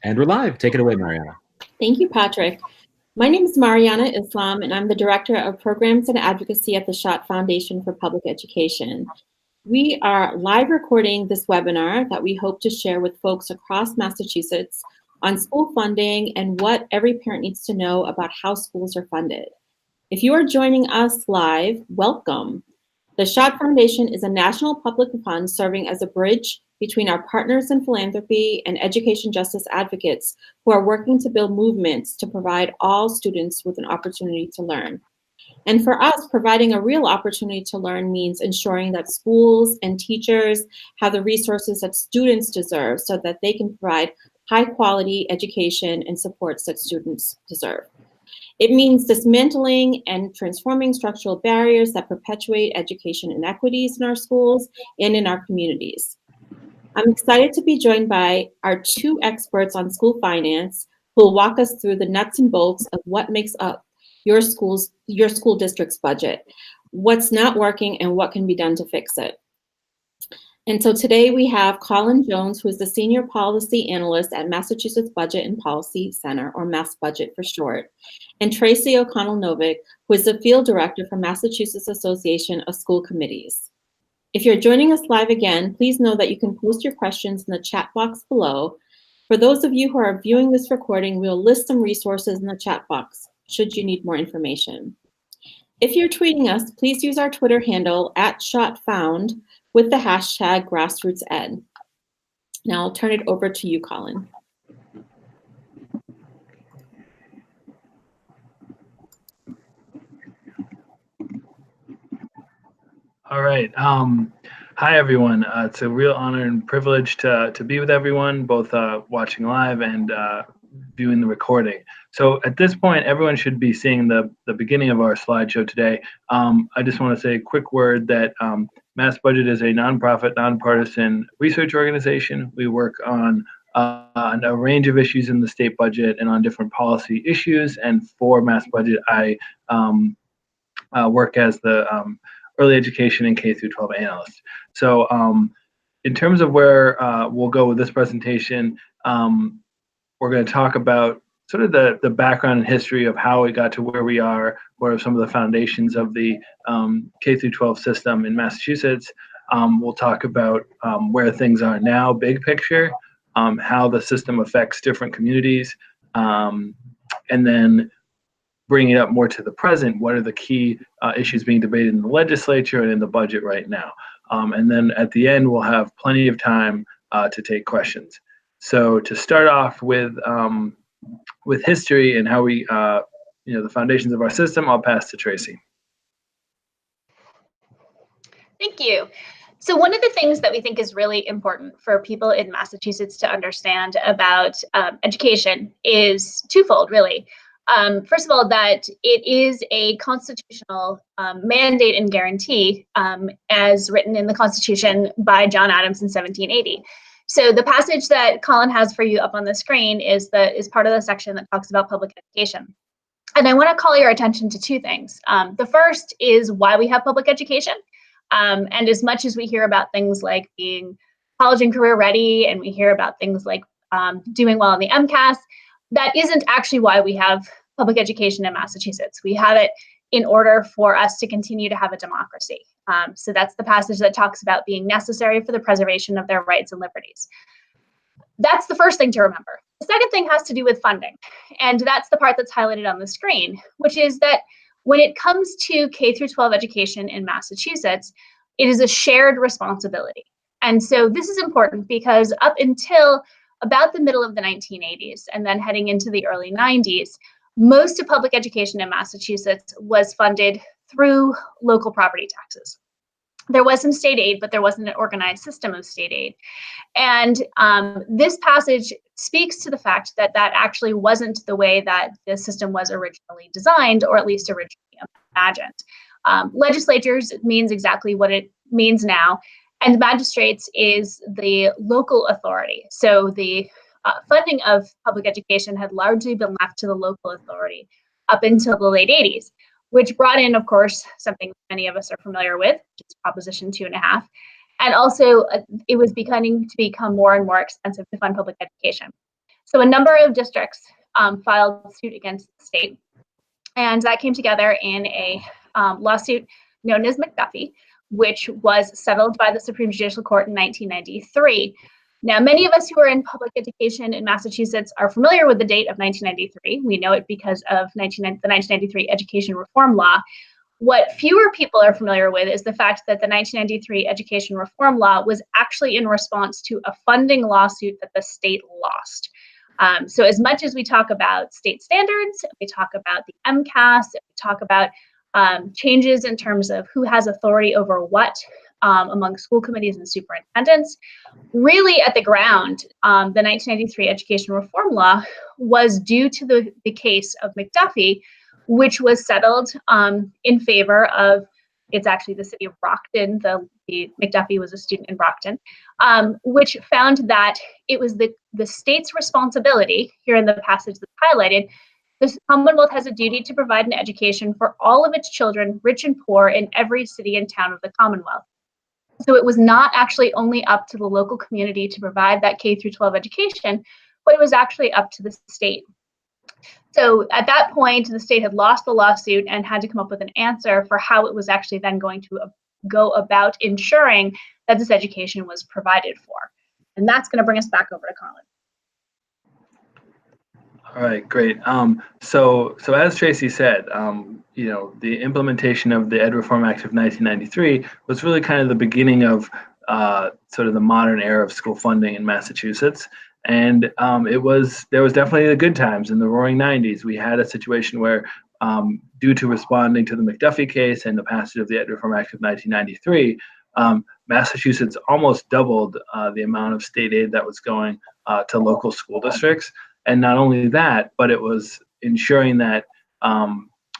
And we're live. Take it away, Marianna. Thank you, Patrick. My name is Marianna Islam, and I'm the Director of Programs and Advocacy at the Schott Foundation for Public Education. We are live recording this webinar that we hope to share with folks across Massachusetts on school funding and what every parent needs to know about how schools are funded. If you are joining us live, welcome. The Schott Foundation is a national public fund serving as a bridge between our partners in philanthropy and education justice advocates who are working to build movements to provide all students with an opportunity to learn. And for us, providing a real opportunity to learn means ensuring that schools and teachers have the resources that students deserve so that they can provide high quality education and supports that students deserve. It means dismantling and transforming structural barriers that perpetuate education inequities in our schools and in our communities. I'm excited to be joined by our two experts on school finance who will walk us through the nuts and bolts of what makes up your school district's budget, what's not working, and what can be done to fix it. And so today we have Colin Jones, who is the Senior Policy Analyst at Massachusetts Budget and Policy Center, or Mass Budget for short, and Tracy Novick, who is the Field Director for Massachusetts Association of School Committees. If you're joining us live again, please know that you can post your questions in the chat box below. For those of you who are viewing this recording, we'll list some resources in the chat box should you need more information. If you're tweeting us, please use our Twitter handle @SchottFound with the hashtag GrassrootsEd. Now I'll turn it over to you, Colin. All right. Hi, everyone. It's a real honor and privilege to be with everyone, both watching live and viewing the recording. So at this point, everyone should be seeing the beginning of our slideshow today. I just want to say a quick word that Mass Budget is a nonprofit, nonpartisan research organization. We work on a range of issues in the state budget and on different policy issues. And for Mass Budget, I work as the early education and K through 12 analyst. So in terms of where we'll go with this presentation, we're going to talk about sort of the background and history of how we got to where we are, what are some of the foundations of the K through 12 system in Massachusetts. We'll talk about where things are now, big picture, how the system affects different communities, and then bring it up more to the present. What are the key issues being debated in the legislature and in the budget right now? And then at the end, we'll have plenty of time to take questions. So to start off with history and how we, the foundations of our system, I'll pass to Tracy. Thank you. So one of the things that we think is really important for people in Massachusetts to understand about education is twofold, really. First of all, that it is a constitutional mandate and guarantee as written in the Constitution by John Adams in 1780. So the passage that Colin has for you up on the screen is part of the section that talks about public education. And I want to call your attention to two things. The first is why we have public education. And as much as we hear about things like being college and career ready, and we hear about things like doing well on the MCAS, that isn't actually why we have public education in Massachusetts. We have it in order for us to continue to have a democracy. So that's the passage that talks about being necessary for the preservation of their rights and liberties. That's the first thing to remember. The second thing has to do with funding. And that's the part that's highlighted on the screen, which is that when it comes to K through 12 education in Massachusetts, it is a shared responsibility. And so this is important because up until about the middle of the 1980s and then heading into the early 90s, most of public education in Massachusetts was funded through local property taxes. There was some state aid, but there wasn't an organized system of state aid. And this passage speaks to the fact that that actually wasn't the way that the system was originally designed, or at least originally imagined. Legislatures means exactly what it means now, and magistrates is the local authority. So the funding of public education had largely been left to the local authority up until the late 80s, which brought in, of course, something many of us are familiar with, which is Proposition 2.5. And also, it was beginning to become more and more expensive to fund public education. So a number of districts filed suit against the state, and that came together in a lawsuit known as McDuffie, which was settled by the Supreme Judicial Court in 1993. Now, many of us who are in public education in Massachusetts are familiar with the date of 1993. We know it because of the 1993 Education Reform Law. What fewer people are familiar with is the fact that the 1993 Education Reform Law was actually in response to a funding lawsuit that the state lost. So as much as we talk about state standards, we talk about the MCAS, we talk about changes in terms of who has authority over what among school committees and superintendents, really at the ground, the 1993 Education Reform Law was due to the case of McDuffie, which was settled in favor of, it's actually the city of Brockton. The McDuffie was a student in Brockton, which found that it was the state's responsibility, here in the passage that's highlighted, the Commonwealth has a duty to provide an education for all of its children, rich and poor, in every city and town of the Commonwealth. So it was not actually only up to the local community to provide that K through 12 education, but it was actually up to the state. So at that point, the state had lost the lawsuit and had to come up with an answer for how it was actually then going to go about ensuring that this education was provided for. And that's going to bring us back over to Colin. All right, great. So as Tracy said, the implementation of the Ed Reform Act of 1993 was really kind of the beginning of sort of the modern era of school funding in Massachusetts. And there was definitely the good times in the roaring 90s. We had a situation where, due to responding to the McDuffie case and the passage of the Ed Reform Act of 1993, Massachusetts almost doubled the amount of state aid that was going to local school districts. And not only that, but it was ensuring that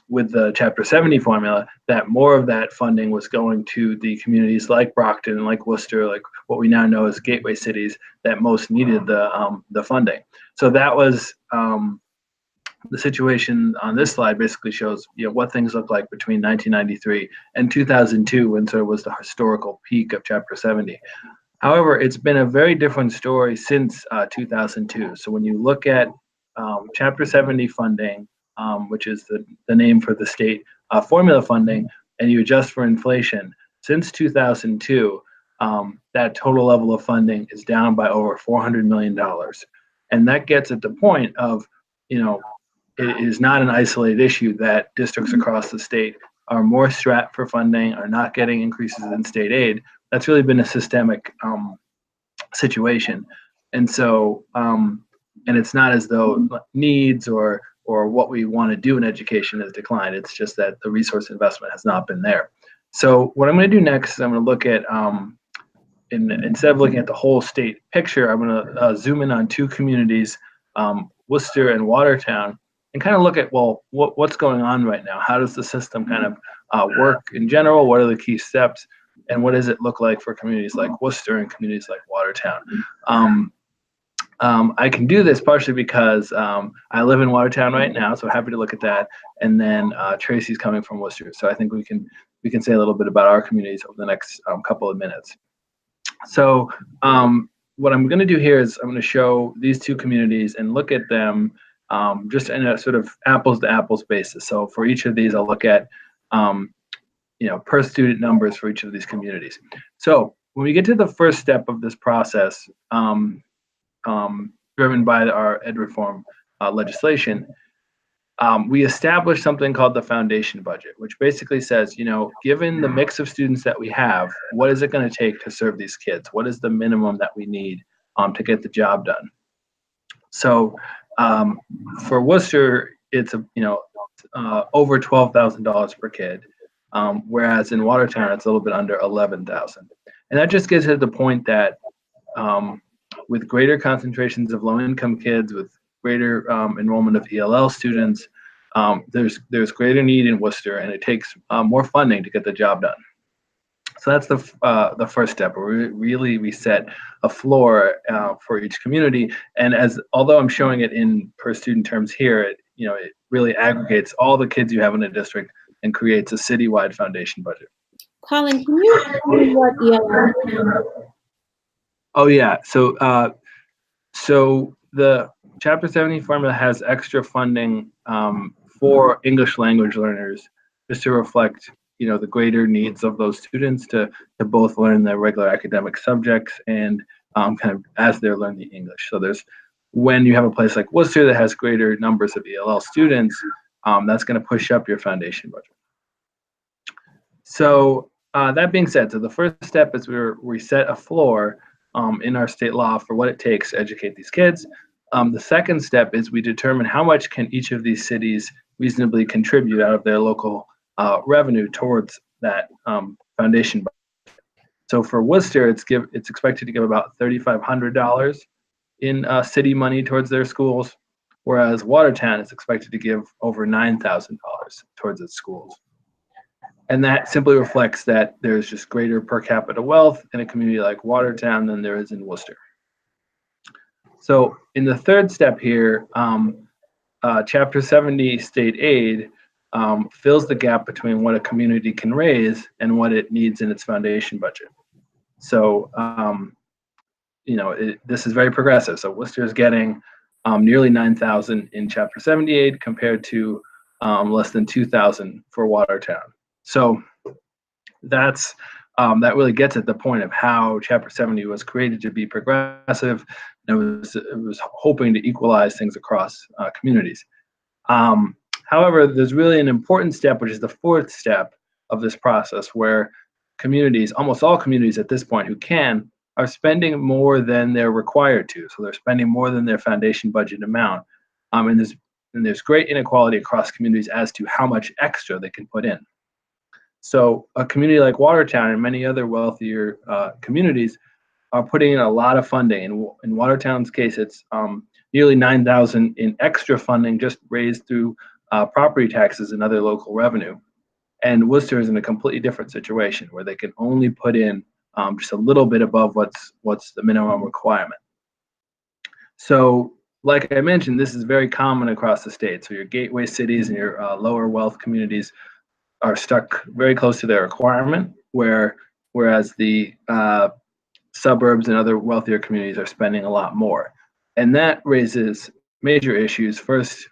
with the Chapter 70 formula, that more of that funding was going to the communities like Brockton, like Worcester, like what we now know as gateway cities that most needed the funding. So that was the situation on this slide. Basically shows what things look like between 1993 and 2002, when sort of was the historical peak of Chapter 70. However, it's been a very different story since 2002. So when you look at Chapter 70 funding, which is the name for the state formula funding, and you adjust for inflation, since 2002, that total level of funding is down by over $400 million. And that gets at the point of, it is not an isolated issue that districts across the state are more strapped for funding, are not getting increases in state aid. That's really been a systemic situation. And so, and it's not as though needs or what we want to do in education has declined. It's just that the resource investment has not been there. So what I'm going to do next is I'm going to look at, instead of looking at the whole state picture, I'm going to zoom in on two communities, Worcester and Watertown, and kind of look at, well, what's going on right now? How does the system kind of work in general? What are the key steps? And what does it look like for communities like Worcester and communities like Watertown? I can do this partially because I live in Watertown right now, so happy to look at that. And then Tracy's coming from Worcester, so I think we can say a little bit about our communities over the next couple of minutes. So what I'm going to do here is I'm going to show these two communities and look at them just in a sort of apples to apples basis. So for each of these, I'll look at per student numbers for each of these communities. So when we get to the first step of this process, driven by our ed reform legislation, we established something called the foundation budget, which basically says, given the mix of students that we have, what is it going to take to serve these kids? What is the minimum that we need to get the job done? So for Worcester, it's over $12,000 per kid. Whereas in Watertown, it's a little bit under 11,000. And that just gets at the point that with greater concentrations of low-income kids, with greater enrollment of ELL students, there's greater need in Worcester, and it takes more funding to get the job done. So that's the first step, where we set a floor for each community. And although I'm showing it in per student terms here, it really aggregates all the kids you have in a district and creates a citywide foundation budget. Colin, can you explain what ELL is? Oh yeah, so the Chapter 70 formula has extra funding for English language learners, just to reflect, the greater needs of those students to both learn their regular academic subjects and kind of as they're learning English. So when you have a place like Worcester that has greater numbers of ELL students, that's going to push up your foundation budget. So that being said, so the first step is we set a floor in our state law for what it takes to educate these kids. The second step is we determine how much can each of these cities reasonably contribute out of their local revenue towards that foundation budget. So for Worcester, it's expected to give about $3,500 in city money towards their schools, whereas Watertown is expected to give over $9,000 towards its schools. And that simply reflects that there's just greater per capita wealth in a community like Watertown than there is in Worcester. So in the third step here, Chapter 70 state aid fills the gap between what a community can raise and what it needs in its foundation budget. So, this is very progressive. So Worcester is getting nearly $9,000 in Chapter 70 aid compared to less than $2,000 for Watertown. So that really gets at the point of how Chapter 70 was created to be progressive. And it was hoping to equalize things across communities. However, there's really an important step, which is the fourth step of this process, where communities, almost all communities at this point who can, are spending more than they're required to. So they're spending more than their foundation budget amount. And there's great inequality across communities as to how much extra they can put in. So a community like Watertown and many other wealthier communities are putting in a lot of funding. In Watertown's case, it's nearly $9,000 in extra funding just raised through property taxes and other local revenue. And Worcester is in a completely different situation where they can only put in just a little bit above what's the minimum requirement. So like I mentioned, this is very common across the state. So your gateway cities and your lower wealth communities are stuck very close to their requirement, whereas the suburbs and other wealthier communities are spending a lot more. And that raises major issues. First,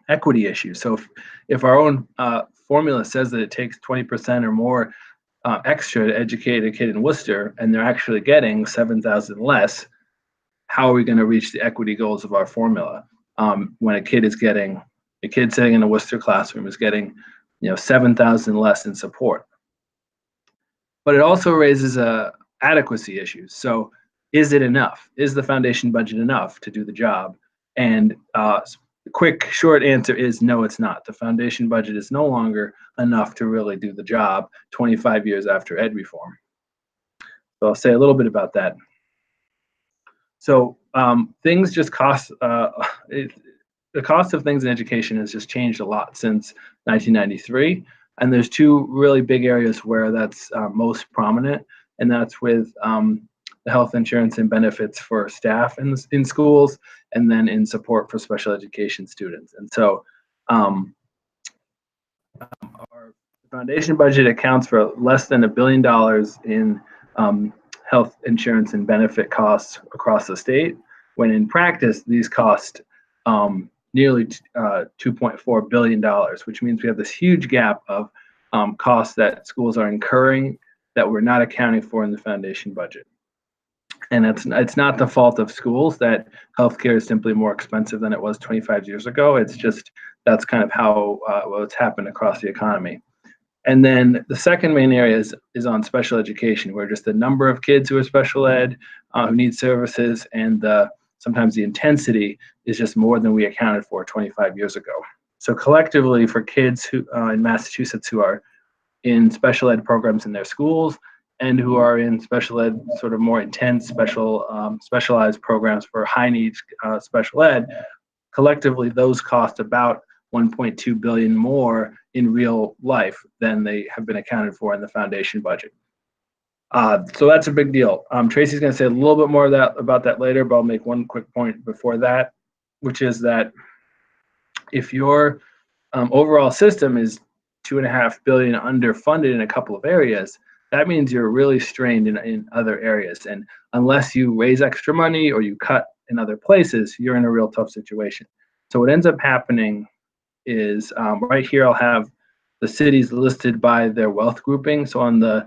equity issues. So if our own formula says that it takes 20% or more extra to educate a kid in Worcester, and they're actually getting $7,000 less, how are we going to reach the equity goals of our formula when a kid sitting in a Worcester classroom is getting $7,000 less in support? But it also raises adequacy issues. So is it enough? Is the foundation budget enough to do the job? And the quick, short answer is no, it's not. The foundation budget is no longer enough to really do the job 25 years after ed reform. So I'll say a little bit about that. So things just cost, the cost of things in education has just changed a lot since 1993. And there's two really big areas where that's most prominent, and that's with the health insurance and benefits for staff in schools, and then in support for special education students. And so our foundation budget accounts for less than $1 billion in health insurance and benefit costs across the state, when in practice these cost nearly $2.4 billion, which means we have this huge gap of costs that schools are incurring that we're not accounting for in the foundation budget. And it's not the fault of schools that healthcare is simply more expensive than it was 25 years ago. It's just that's kind of how what's happened across the economy. And then the second main area is on special education, where just the number of kids who are special ed, who need services, and sometimes the intensity is just more than we accounted for 25 years ago. So collectively, for kids who in Massachusetts who are in special ed programs in their schools and who are in special ed, sort of more intense specialized programs for high needs special ed, collectively those cost about $1.2 billion more in real life than they have been accounted for in the foundation budget. So that's a big deal. Tracy's going to say a little bit more about that later, but I'll make one quick point before that, which is that if your overall system is $2.5 billion underfunded in a couple of areas, that means you're really strained in other areas. And unless you raise extra money or you cut in other places, you're in a real tough situation. So what ends up happening is right here I'll have the cities listed by their wealth grouping. So on the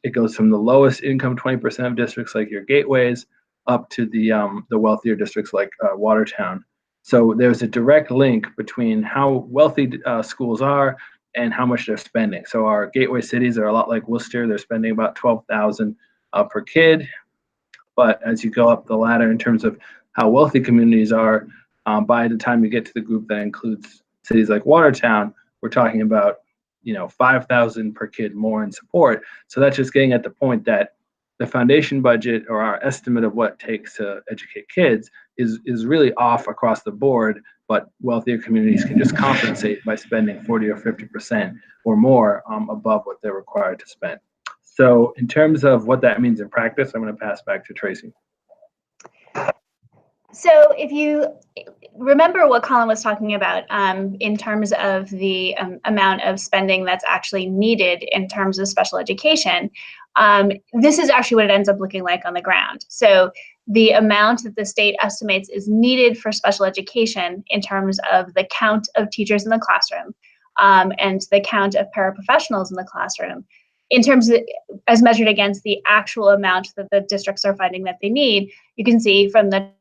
it goes from the lowest income 20% of districts like your gateways up to the wealthier districts like Watertown. So there's a direct link between how wealthy schools are and how much they're spending. So our gateway cities are a lot like Worcester. They're spending about $12,000 per kid. But as you go up the ladder in terms of how wealthy communities are, by the time you get to the group that includes cities like Watertown, we're talking about, you know, $5,000 per kid more in support. So that's just getting at the point that the foundation budget, or our estimate of what it takes to educate kids, is really off across the board. But wealthier communities can just compensate by spending 40 or 50% or more above what they're required to spend. So in terms of what that means in practice, I'm going to pass back to Tracy. So if you remember what Colin was talking about in terms of the amount of spending that's actually needed in terms of special education, this is actually what it ends up looking like on the ground. So the amount that the state estimates is needed for special education in terms of the count of teachers in the classroom and the count of paraprofessionals in the classroom, in terms of as measured against the actual amount that the districts are finding that they need, you can see from the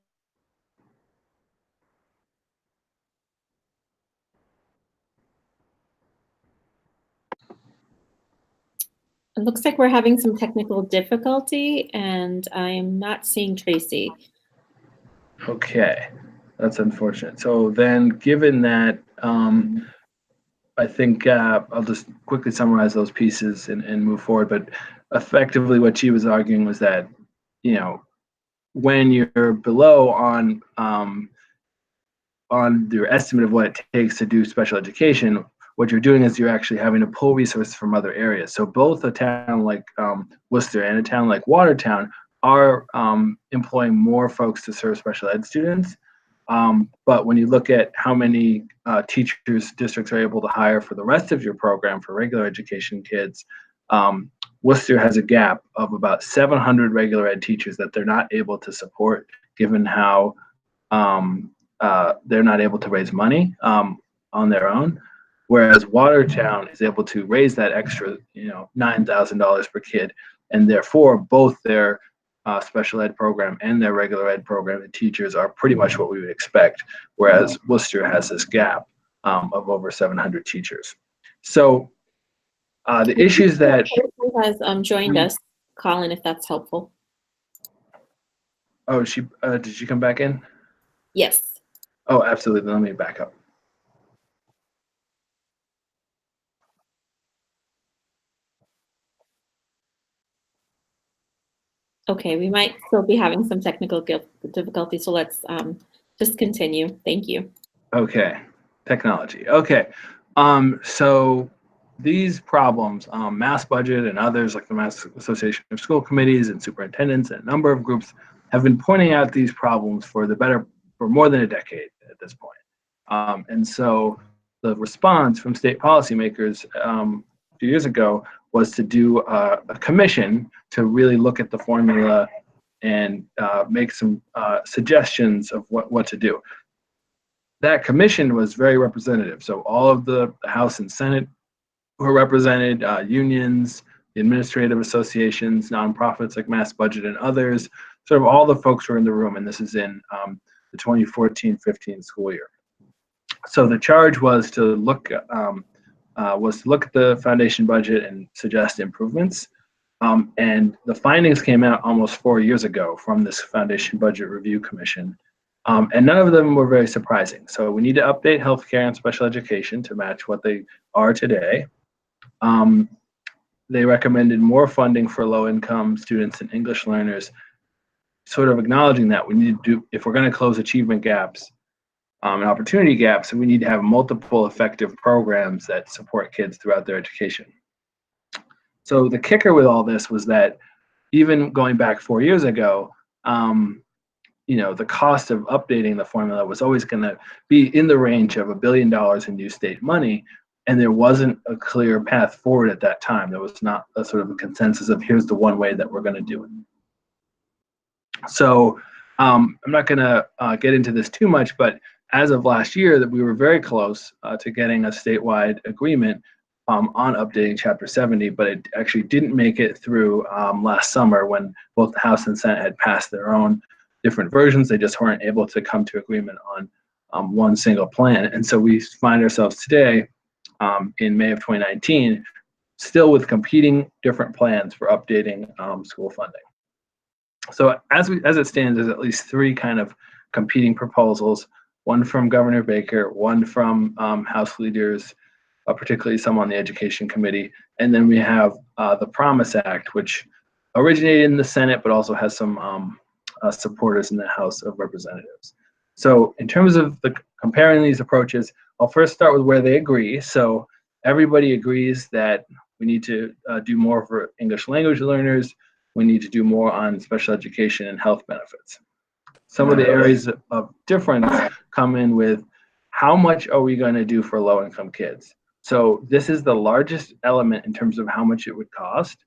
It looks like we're having some technical difficulty, and I am not seeing Tracy. Okay, that's unfortunate. So then, given that, I think I'll just quickly summarize those pieces and move forward. But effectively, what she was arguing was that, you know, when you're below on your estimate of what it takes to do special education, what you're doing is you're actually having to pull resources from other areas. So both a town like Worcester and a town like Watertown are employing more folks to serve special ed students. But when you look at how many teachers districts are able to hire for the rest of your program for regular education kids, Worcester has a gap of about 700 regular ed teachers that they're not able to support, given how they're not able to raise money on their own. Whereas Watertown is able to raise that extra, you know, $9,000 per kid, and therefore both their special ed program and their regular ed program, the teachers are pretty much what we would expect, whereas Worcester has this gap of over 700 teachers. So the issues that has joined us, Colin, if that's helpful. Oh, she did she come back in? Yes. Oh, absolutely. Let me back up. Okay, we might still be having some technical difficulty, so let's just continue. Thank you. Okay, technology. Okay, so these problems, Mass Budget and others like the Mass Association of School Committees and Superintendents and a number of groups have been pointing out these problems for more than a decade at this point. And so the response from state policymakers a few years ago was to do a commission to really look at the formula and make some suggestions of what to do. That commission was very representative. So all of the House and Senate were represented, unions, the administrative associations, nonprofits like Mass Budget and others, sort of all the folks were in the room, and this is in the 2014-15 school year. So the charge was to look at the foundation budget and suggest improvements. And the findings came out almost 4 years ago from this Foundation Budget Review Commission. And none of them were very surprising. So we need to update healthcare and special education to match what they are today. They recommended more funding for low-income students and English learners, sort of acknowledging that we need to do, if we're going to close achievement gaps and opportunity gaps, we need to have multiple effective programs that support kids throughout their education. So the kicker with all this was that even going back 4 years ago, you know, the cost of updating the formula was always going to be in the range of $1 billion in new state money, and there wasn't a clear path forward at that time. There was not a sort of a consensus of here's the one way that we're going to do it. So I'm not going to get into this too much, but as of last year, that we were very close to getting a statewide agreement on updating Chapter 70, but it actually didn't make it through last summer when both the House and Senate had passed their own different versions. They just weren't able to come to agreement on one single plan. And so we find ourselves today in May of 2019, still with competing different plans for updating school funding. So as it stands, there's at least three kind of competing proposals, one from Governor Baker, one from House leaders, particularly some on the Education Committee, and then we have the Promise Act, which originated in the Senate, but also has some supporters in the House of Representatives. So in terms of comparing these approaches, I'll first start with where they agree. So everybody agrees that we need to do more for English language learners. We need to do more on special education and health benefits. Some of the areas of difference come in with how much are we going to do for low-income kids? So this is the largest element in terms of how much it would cost.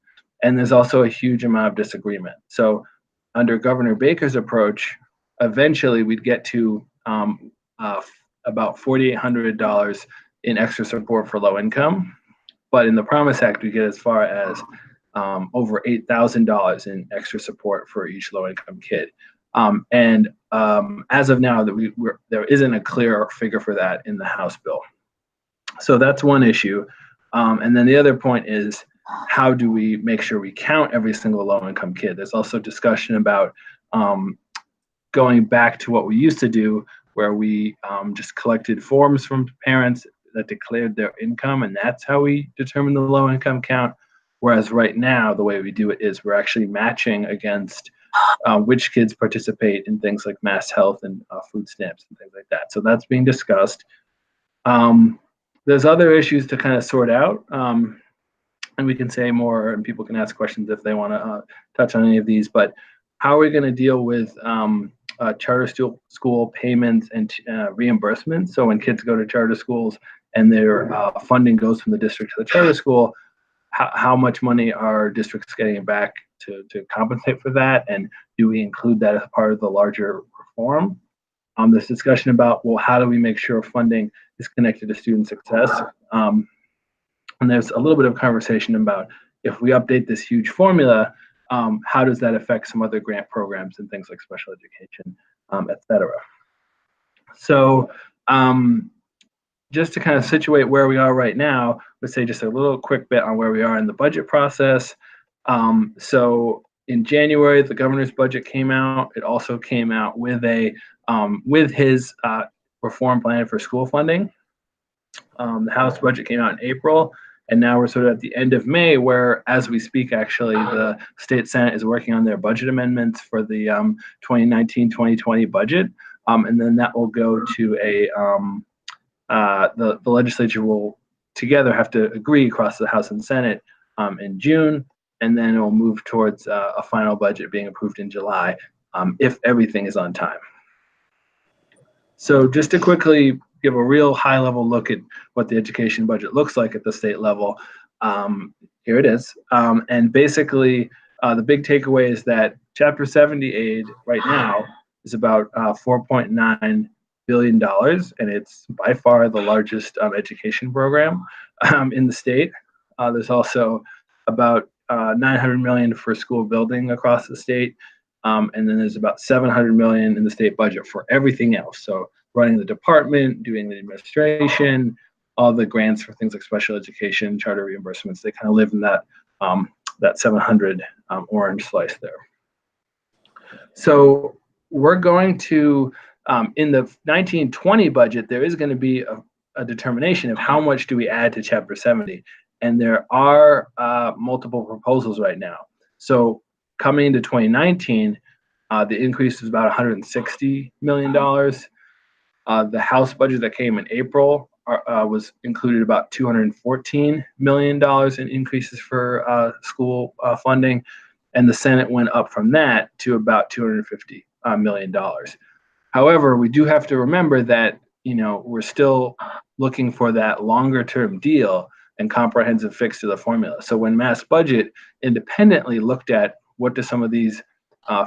And there's also a huge amount of disagreement. So under Governor Baker's approach, eventually we'd get to about $4,800 in extra support for low income. But in the Promise Act, we get as far as over $8,000 in extra support for each low-income kid. As of now, there isn't a clear figure for that in the House bill. So that's one issue. And then the other point is, how do we make sure we count every single low-income kid? There's also discussion about going back to what we used to do, where we just collected forms from parents that declared their income, and that's how we determine the low-income count. Whereas right now, the way we do it is we're actually matching against which kids participate in things like mass health and food stamps and things like that. So that's being discussed. There's other issues to kind of sort out, and we can say more, and people can ask questions if they want to touch on any of these. But how are we going to deal with charter school payments and reimbursements? So when kids go to charter schools and their funding goes from the district to the charter school, how much money are districts getting back to compensate for that? And do we include that as part of the larger reform? There's discussion about, well, how do we make sure funding is connected to student success? And there's a little bit of conversation about, if we update this huge formula, how does that affect some other grant programs and things like special education, et cetera? So just to kind of situate where we are right now, let's say just a little quick bit on where we are in the budget process. So in January, the governor's budget came out. It also came out with with his reform plan for school funding. The House budget came out in April, and now we're sort of at the end of May, where, as we speak, actually, the state Senate is working on their budget amendments for the 2019-2020 budget, and then that will go to the legislature will together have to agree across the House and Senate in June, and then it will move towards a final budget being approved in July if everything is on time. So just to quickly give a real high-level look at what the education budget looks like at the state level, here it is. And basically, the big takeaway is that Chapter 70 aid right now is about $4.9 billion, and it's by far the largest education program in the state. There's also about $900 million for school building across the state, and then there's about $700 million in the state budget for everything else. So running the department, doing the administration, all the grants for things like special education, charter reimbursements, they kind of live in that that 700 orange slice there. So we're going to in the 1920 budget, there is going to be a determination of how much do we add to Chapter 70. And there are multiple proposals right now. So coming into 2019, the increase is about $160 million. The House budget that came in April was included about $214 million in increases for school funding. And the Senate went up from that to about $250 million. However, we do have to remember that, we're still looking for that longer term deal and comprehensive fix to the formula. So when Mass Budget independently looked at what do some of these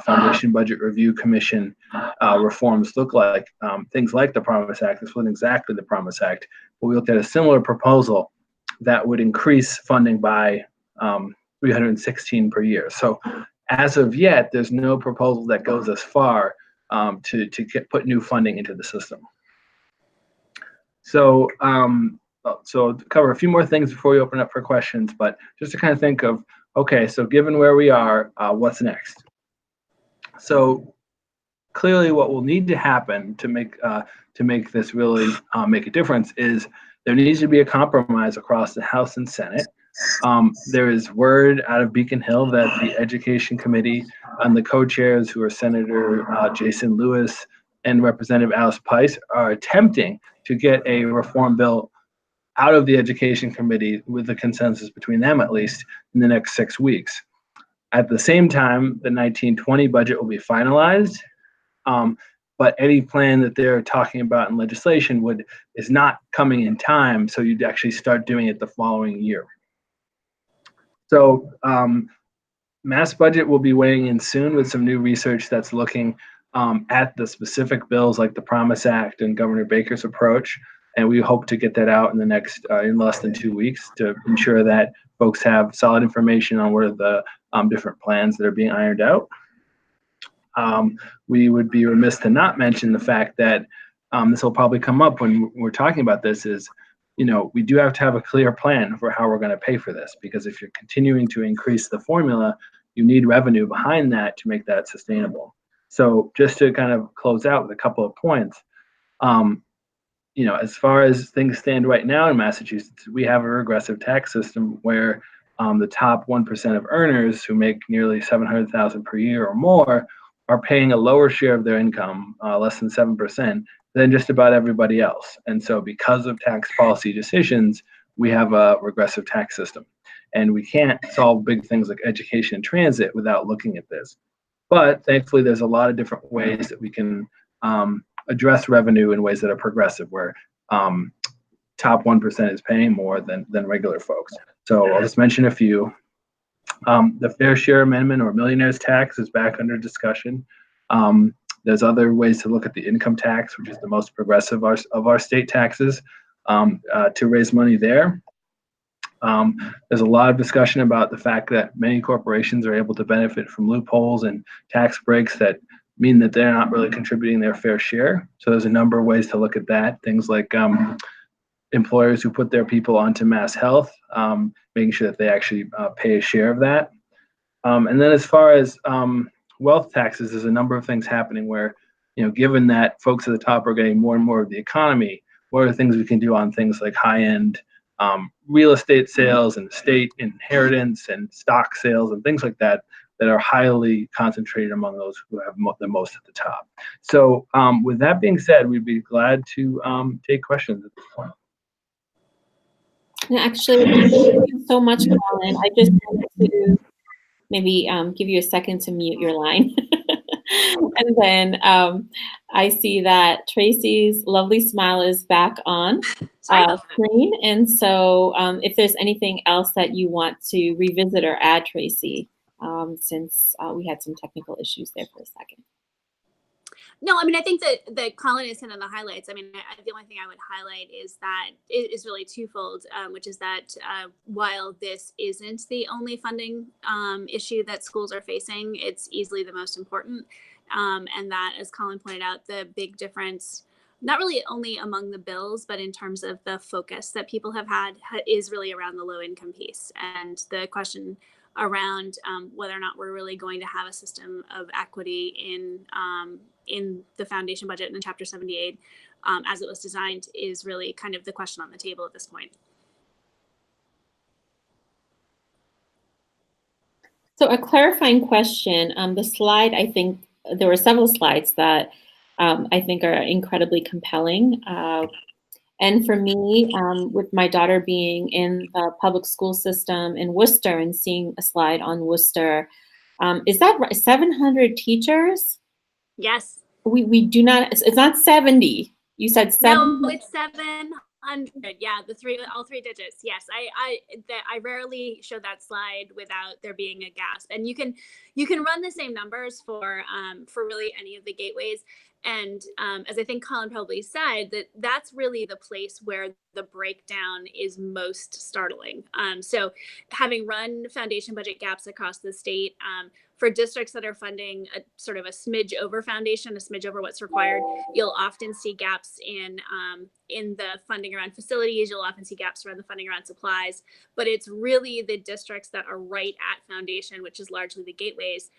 Foundation Budget Review Commission reforms look like. Things like the Promise Act. This wasn't exactly the Promise Act, but we looked at a similar proposal that would increase funding by 316 per year. So as of yet, there's no proposal that goes as far to put new funding into the system. So, so to cover a few more things before we open up for questions, but just to kind of think of, okay, so given where we are, what's next? So clearly what will need to happen to make this really make a difference is there needs to be a compromise across the House and Senate. There is word out of Beacon Hill that the Education Committee and the co-chairs, who are Senator Jason Lewis and Representative Alice Pice, are attempting to get a reform bill out of the Education Committee with a consensus between them, at least, in the next 6 weeks. At the same time, the 1920 budget will be finalized, but any plan that they're talking about in legislation is not coming in time, so you'd actually start doing it the following year. So Mass Budget will be weighing in soon with some new research that's looking at the specific bills like the Promise Act and Governor Baker's approach, and we hope to get that out in the next in less than 2 weeks to ensure that folks have solid information on where the different plans that are being ironed out. We would be remiss to not mention the fact that this will probably come up when we're talking about this is, you know, we do have to have a clear plan for how we're going to pay for this, because if you're continuing to increase the formula, you need revenue behind that to make that sustainable. So just to kind of close out with a couple of points, you know, as far as things stand right now in Massachusetts, we have a regressive tax system where the top 1% of earners who make nearly $700,000 per year or more are paying a lower share of their income, less than 7%, than just about everybody else. And so because of tax policy decisions, we have a regressive tax system. And we can't solve big things like education and transit without looking at this. But thankfully, there's a lot of different ways that we can address revenue in ways that are progressive, where top 1% is paying more than regular folks. So I'll just mention a few. The Fair Share Amendment, or millionaire's tax, is back under discussion. There's other ways to look at the income tax, which is the most progressive of our state taxes, to raise money there. There's a lot of discussion about the fact that many corporations are able to benefit from loopholes and tax breaks that mean that they're not really contributing their fair share. So there's a number of ways to look at that. Things like employers who put their people onto mass health, making sure that they actually pay a share of that. And then as far as wealth taxes, there's a number of things happening where, you know, given that folks at the top are getting more and more of the economy, what are the things we can do on things like high-end real estate sales and estate inheritance and stock sales and things like that that are highly concentrated among those who have the most at the top. So with that being said, we'd be glad to take questions at this point. Actually, thank you so much, Colin. I just wanted to maybe give you a second to mute your line. And then I see that Tracy's lovely smile is back on screen. And so if there's anything else that you want to revisit or add, Tracy, since we had some technical issues there for a second. No, I mean, I think that Colin is hit on the highlights. I mean, the only thing I would highlight is that it is really twofold, which is that while this isn't the only funding issue that schools are facing, it's easily the most important. And that, as Colin pointed out, the big difference, not really only among the bills, but in terms of the focus that people have had, is really around the low income piece. And the question around whether or not we're really going to have a system of equity in the foundation budget and in Chapter 78 as it was designed is really kind of the question on the table at this point. So a clarifying question, the slide, I think there were several slides that I think are incredibly compelling. And for me, with my daughter being in the public school system in Worcester and seeing a slide on Worcester, is that right? 700 teachers? Yes. We do not, it's not 70. You said 7? No, it's 700. 100, yeah, all three digits. Yes, I rarely show that slide without there being a gasp. And you can run the same numbers for really any of the gateways. And as I think Colin probably said, that's really the place where the breakdown is most startling. So having run foundation budget gaps across the state, for districts that are funding a sort of a smidge over foundation, a smidge over what's required, you'll often see gaps in the funding around facilities. You'll often see gaps around the funding around supplies. But it's really the districts that are right at foundation, which is largely the gateways,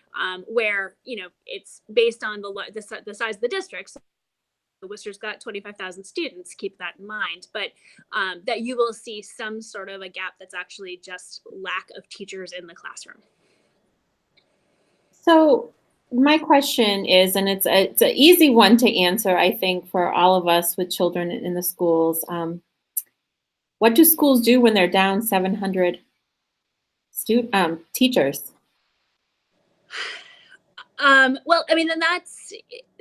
where it's based on the size of the district. So Worcester's got 25,000 students, keep that in mind, but that you will see some sort of a gap that's actually just lack of teachers in the classroom. So my question is, and it's an easy one to answer, I think, for all of us with children in the schools. What do schools do when they're down 700 teachers? Well, I mean, then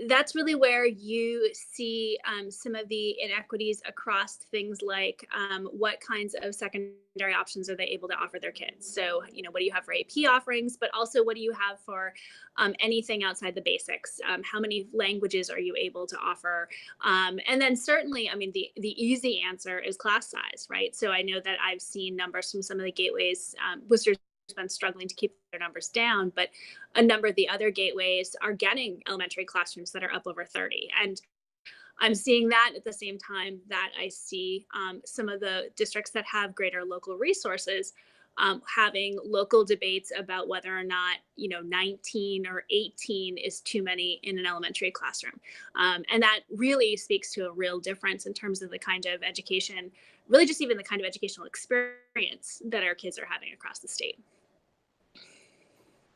that's really where you see some of the inequities across things like what kinds of secondary options are they able to offer their kids. So, what do you have for AP offerings, but also what do you have for anything outside the basics? How many languages are you able to offer? And then certainly, I mean, the easy answer is class size, right? So I know that I've seen numbers from some of the gateways. Worcester's been struggling to keep their numbers down, but a number of the other gateways are getting elementary classrooms that are up over 30. And I'm seeing that at the same time that I see some of the districts that have greater local resources having local debates about whether or not 19 or 18 is too many in an elementary classroom. And that really speaks to a real difference in terms of the kind of education, really just even the kind of educational experience that our kids are having across the state.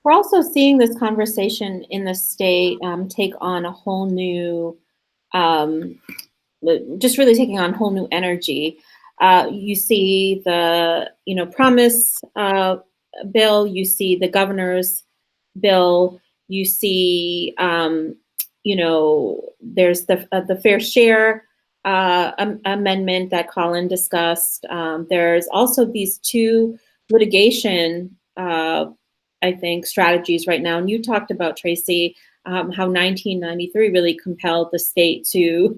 We're also seeing this conversation in the state take on a whole new, just really taking on whole new energy. You see the, promise bill, you see the governor's bill, you see, there's the fair share amendment that Colin discussed. There's also these two litigation I think, strategies right now. And you talked about, Tracy, how 1993 really compelled the state to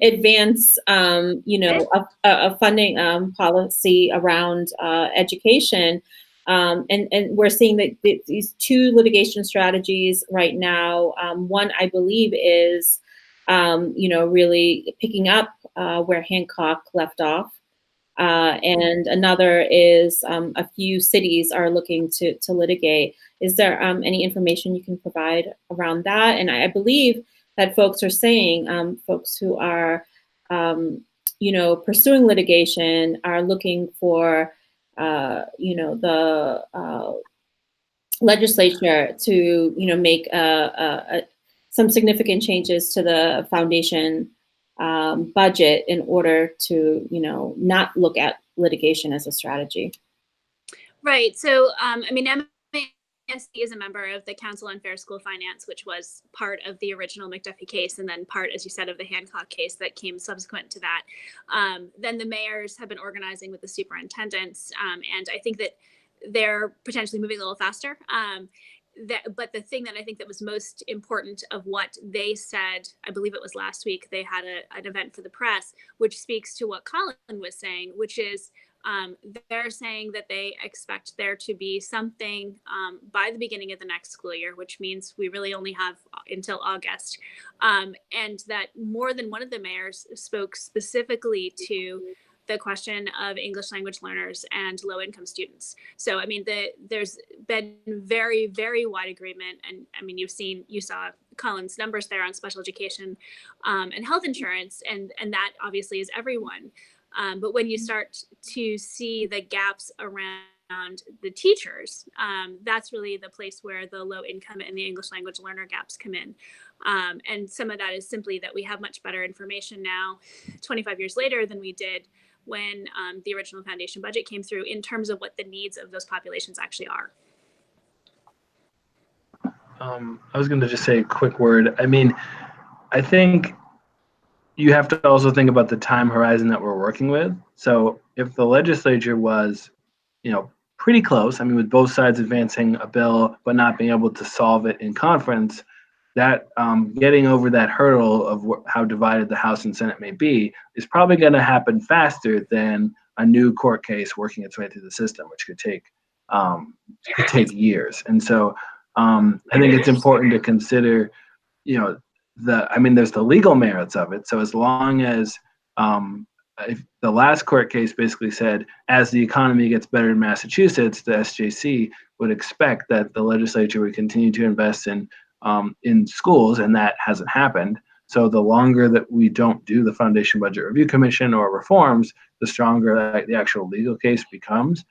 advance, a funding policy around education. And we're seeing that these two litigation strategies right now. One, I believe, is, really picking up where Hancock left off. And another is a few cities are looking to litigate. Is there any information you can provide around that? And I believe that folks are saying, folks who are, pursuing litigation are looking for, the legislature to, make some significant changes to the foundation budget in order to, not look at litigation as a strategy. Right. So, MSC is a member of the Council on Fair School Finance, which was part of the original McDuffie case, and then part, as you said, of the Hancock case that came subsequent to that. Then the mayors have been organizing with the superintendents, and I think that they're potentially moving a little faster. But the thing that I think that was most important of what they said, I believe it was last week, they had an event for the press, which speaks to what Colin was saying, which is they're saying that they expect there to be something by the beginning of the next school year, which means we really only have until August. And that more than one of the mayors spoke specifically to the question of English language learners and low-income students. So, there's been very, very wide agreement. And you saw Colin's numbers there on special education and health insurance, and that obviously is everyone. But when you start to see the gaps around the teachers, that's really the place where the low income and the English language learner gaps come in. And some of that is simply that we have much better information now, 25 years later, than we did when the original foundation budget came through in terms of what the needs of those populations actually are. I was going to just say a quick word. I think, you have to also think about the time horizon that we're working with. So if the legislature was, pretty close, I mean, with both sides advancing a bill but not being able to solve it in conference, that getting over that hurdle of how divided the House and Senate may be is probably going to happen faster than a new court case working its way through the system, which could take years. And so I think it's important to consider, there's the legal merits of it. So as long as if the last court case basically said, as the economy gets better in Massachusetts, the SJC would expect that the legislature would continue to invest in schools, and that hasn't happened. So the longer that we don't do the Foundation Budget Review Commission or reforms, the stronger the actual legal case becomes.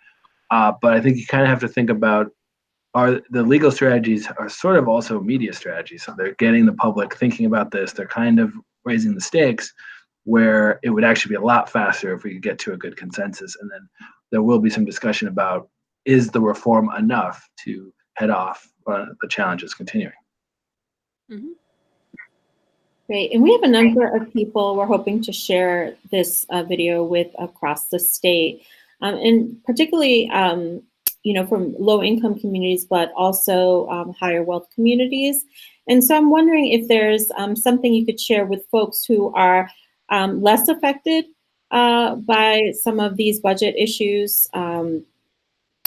But I think you kind of have to think about, the legal strategies are sort of also media strategies. So they're getting the public thinking about this. They're kind of raising the stakes, where it would actually be a lot faster if we could get to a good consensus. And then there will be some discussion about, is the reform enough to head off the challenges continuing? Mm-hmm. Great, and we have a number of people we're hoping to share this video with across the state, and particularly, from low-income communities, but also higher wealth communities. And so I'm wondering if there's something you could share with folks who are less affected by some of these budget issues, or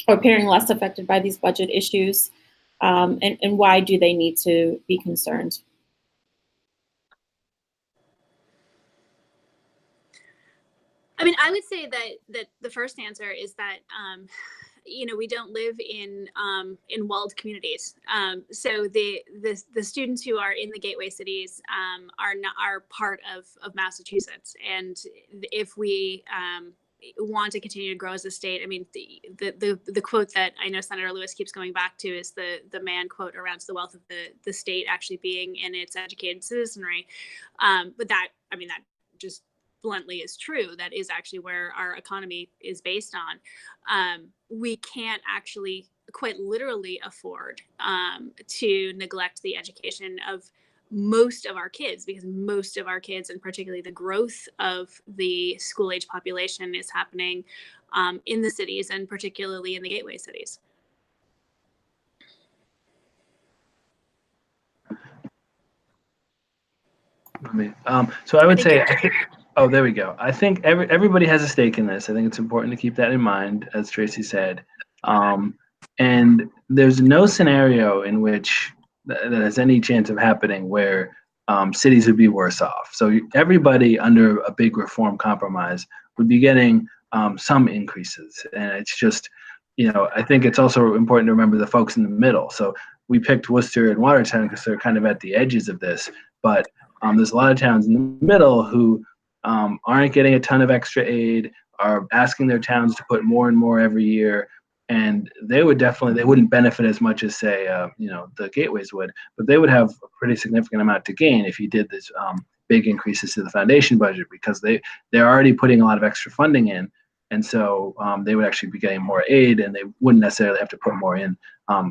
appearing less affected by these budget issues, and why do they need to be concerned? I mean, I would say that the first answer is that we don't live in walled communities. So the students who are in the gateway cities are part of Massachusetts, and if we want to continue to grow as a state, I mean, the quote that I know Senator Lewis keeps going back to is the Mann quote around the wealth of the state actually being in its educated citizenry. But that just bluntly is true. That is actually where our economy is based on. We can't actually quite literally afford to neglect the education of most of our kids, because most of our kids, and particularly the growth of the school age population, is happening in the cities, and particularly in the gateway cities. So I would say, oh, there we go. I think everybody has a stake in this. I think it's important to keep that in mind, as Tracy said. And there's no scenario in which that has any chance of happening where cities would be worse off. So everybody under a big reform compromise would be getting some increases. And it's just, I think it's also important to remember the folks in the middle. So we picked Worcester and Watertown because they're kind of at the edges of this, but there's a lot of towns in the middle who aren't getting a ton of extra aid, are asking their towns to put more and more every year, and they wouldn't benefit as much as, say, the gateways would, but they would have a pretty significant amount to gain if you did this big increases to the foundation budget, because they're already putting a lot of extra funding in, and so they would actually be getting more aid, and they wouldn't necessarily have to put more in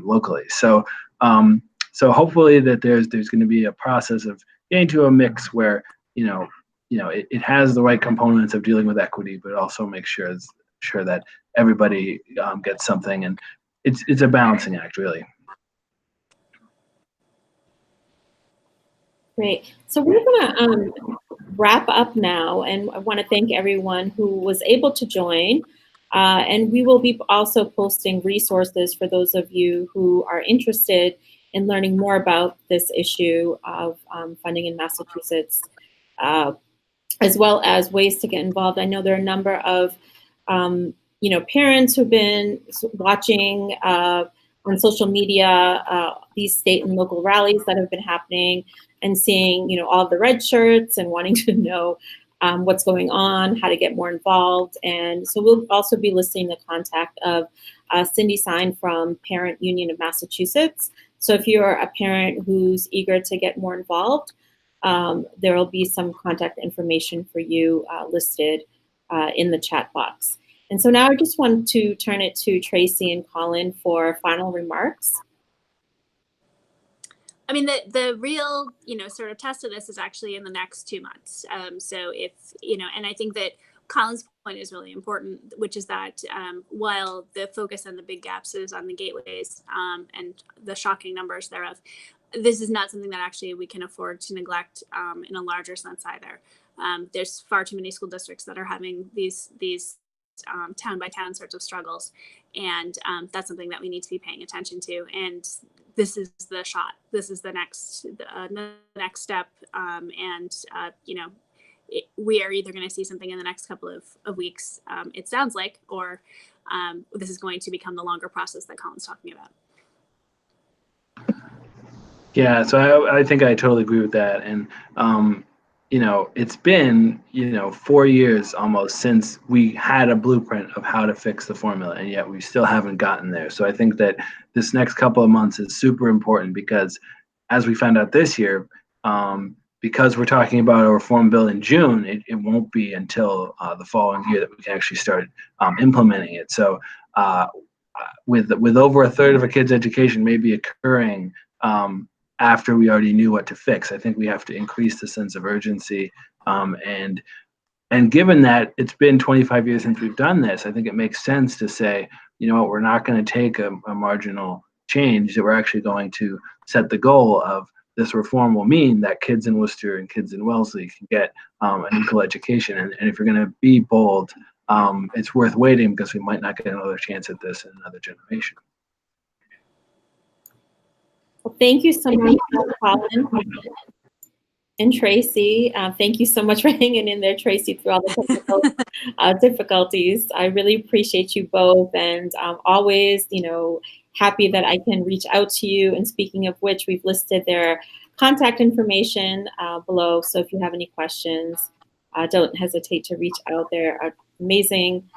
locally. So hopefully that there's going to be a process of getting to a mix where it has the right components of dealing with equity, but also make sure that everybody gets something, and it's a balancing act, really. Great. So we're going to wrap up now, and I want to thank everyone who was able to join. And we will be also posting resources for those of you who are interested in learning more about this issue of funding in Massachusetts, as well as ways to get involved. I know there are a number of parents who've been watching on social media these state and local rallies that have been happening, and seeing all the red shirts and wanting to know what's going on, how to get more involved. And so we'll also be listing the contact of Cindy Sign from Parent Union of Massachusetts. So if you're a parent who's eager to get more involved, there will be some contact information for you listed in the chat box. And so now I just want to turn it to Tracy and Colin for final remarks. I mean, the real, sort of test of this is actually in the next 2 months. So if, and I think that Colin's point is really important, which is that while the focus on the big gaps is on the gateways and the shocking numbers thereof, this is not something that actually we can afford to neglect in a larger sense either. There's far too many school districts that are having these town by town sorts of struggles, and that's something that we need to be paying attention to. And this is the shot. This is the next step, and we are either going to see something in the next couple of weeks, it sounds like, or this is going to become the longer process that Colin's talking about. Yeah, so I think I totally agree with that. And, it's been, 4 years almost since we had a blueprint of how to fix the formula, and yet we still haven't gotten there. So I think that this next couple of months is super important because, as we found out this year, because we're talking about a reform bill in June, it won't be until the following year that we can actually start implementing it. So with over a third of a kid's education maybe occurring after we already knew what to fix, I think we have to increase the sense of urgency. And given that it's been 25 years since we've done this, I think it makes sense to say, you know what, we're not going to take a marginal change, that we're actually going to set the goal of this reform will mean that kids in Worcester and kids in Wellesley can get an equal education. And if you're going to be bold, it's worth waiting because we might not get another chance at this in another generation. Well, thank you so much, Colin and Tracy. Thank you so much for hanging in there, Tracy, through all the technical difficulties. I really appreciate you both, and always, happy that I can reach out to you. And speaking of which, we've listed their contact information below. So if you have any questions, don't hesitate to reach out. There are amazing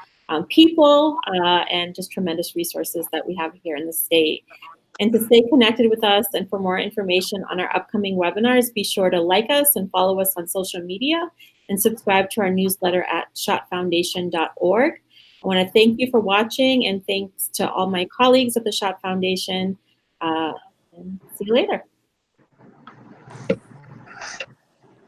people and just tremendous resources that we have here in the state. And to stay connected with us and for more information on our upcoming webinars, be sure to like us and follow us on social media and subscribe to our newsletter at schottfoundation.org. I want to thank you for watching, and thanks to all my colleagues at the Schott Foundation. And see you later.